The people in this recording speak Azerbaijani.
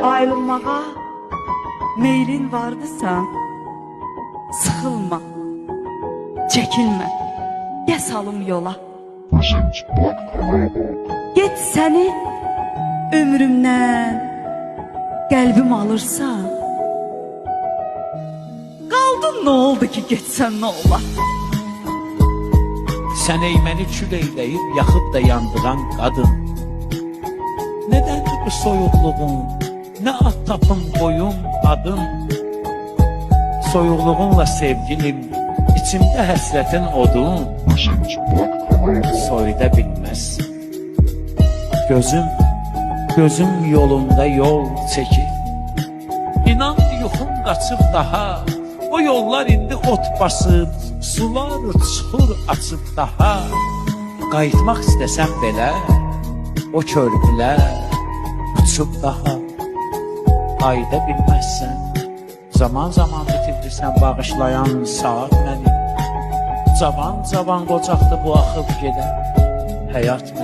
ayrılmağa meylin vardısa, sıxılma, çəkinmə, gəl salım yola. Get səni ömrümdən qəlbim alırsa, qaldın nə oldu ki getsən nə olar? Sən eyməni kül eyləyib, yaxıb da yandıran qadın. Nədəndir bu soyuqluğun, nə ad tapım qoyum adın? Soyuqluğunla sevgilim, içimdə həsrətin odun. Soyuda bilməz. Gözüm yolunda yol çəkir. İnan yuxum qaçıb daha, o yollar indi ot basıb, sular çuxur açıb daha. Qayıtmaq istəsəm belə, o körpülər uçub daha. Ayda bilməzsən, zaman bitirirsən bağışlayan saat məni. Cavan qocaqdı bu axıb gedən həyat məni.